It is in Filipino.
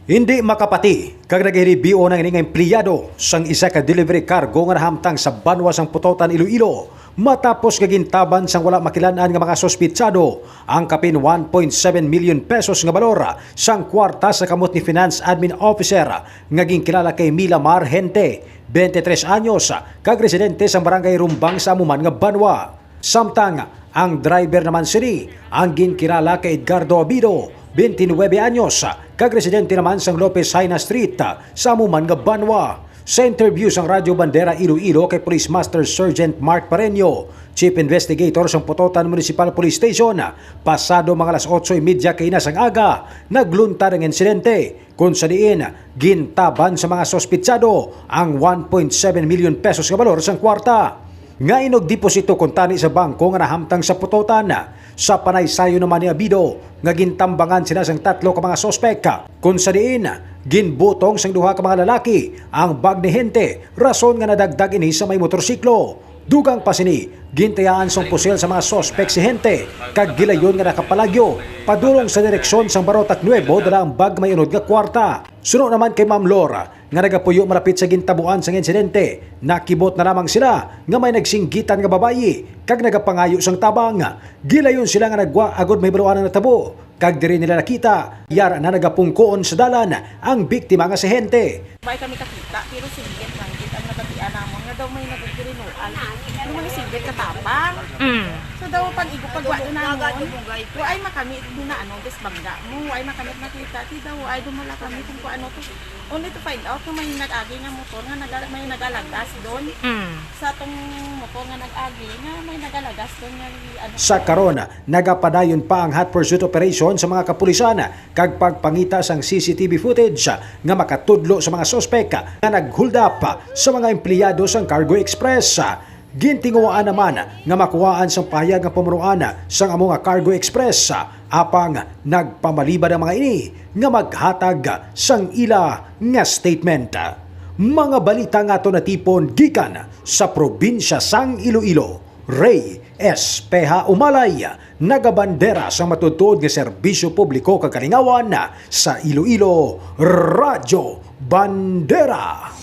Hindi makapati kag nag-review ng ining empleyado sang isa ka delivery cargo nga nahamtang sa Banwa sang Putotan, Iloilo matapos kagintaban sang wala makilan-an nga mga sospitsado ang kapin 1.7 million pesos nga balor sang kwarta sa kamot ni Finance Admin Officer nga ginkilala kay Mila Marhente, 23 anyos, kag residente sa barangay Rumbang sa Amuman nga Banwa. Samtang ang driver naman sini ang ginkilala kay Edgardo Abido, 29 anyos, kag residente naman sang Lopez Haina Street sa Amuman nga Banwa. Sa interview sang Radyo Bandera Iloilo kay Police Master Sergeant Mark Pareño, Chief Investigator sang Putotan Municipal Police Station, pasado mga alas 8:30 kay nasang aga, naglunta ng insidente kung sa diin gintaban sa mga sospitsado ang 1.7 million pesos nga balor sang kwarta. Nga inog deposito kuntani sa bangko nga nahamtang sa Putotan. Sa panaysayo naman ni Abido nga gintambangan sila sang tatlo ka mga sospek kung sa diin ginbutong sang duha ka mga lalaki ang bag ni Hente, rason nga nadagdag ini sa may motorsiklo. Dugang pa sini gintayaan sang pusil sa mga sospek si Hente kag gilayon nga nakapalagyo padulong sa direksyon sang Barotac Nuevo dala ang bag may unod nga kwarta. Sunod naman kay Ma'am Laura nga nagapuyo malapit sa gintabuan sang insidente, nakibot na lamang sila nga may nagsinggitan nga babayi kag nagapangayo sang tabang. Gilayon sila nga nagwa agod may baluan na tabo kag diri nila nakita yara na nagapungkoon sa dalan ang biktima nga si Hente. May kami kakita pero singgit lang kita ang nabatian namon nga daw may nagugirinuan. Ano man singgit katapang. So daw pag igupagwa na namon, ay makamit na ano des bangga mo, ay makamit nakita ti daw ay dumala kami kung ano to. Only to find out na may nag-agi nga motor nga may nagalagas doon. Sa tong motor nga nag-agi nga may nagalagas doon nga ano. Sa karon nagapadayon pa ang hot pursuit operation sa mga kapulisan kag pagpangita sang CCTV footage nga makatudlo sa mga sospek nga nag-hold up sa mga empleyado sang Cargo Express. Gintinguaan naman nga makuhaan sang pahayag nga pamunuan sang amo nga Cargo Express apang nagpamalibad ang mga ini nga maghatag sang ila nga statement. Mga balita nga to natipon gikan sa probinsya sang Iloilo. Ray Espeha Umalay, nagabandera sa matutuod nga serbisyo publiko kag kalingawan sa Iloilo, Radyo Bandera.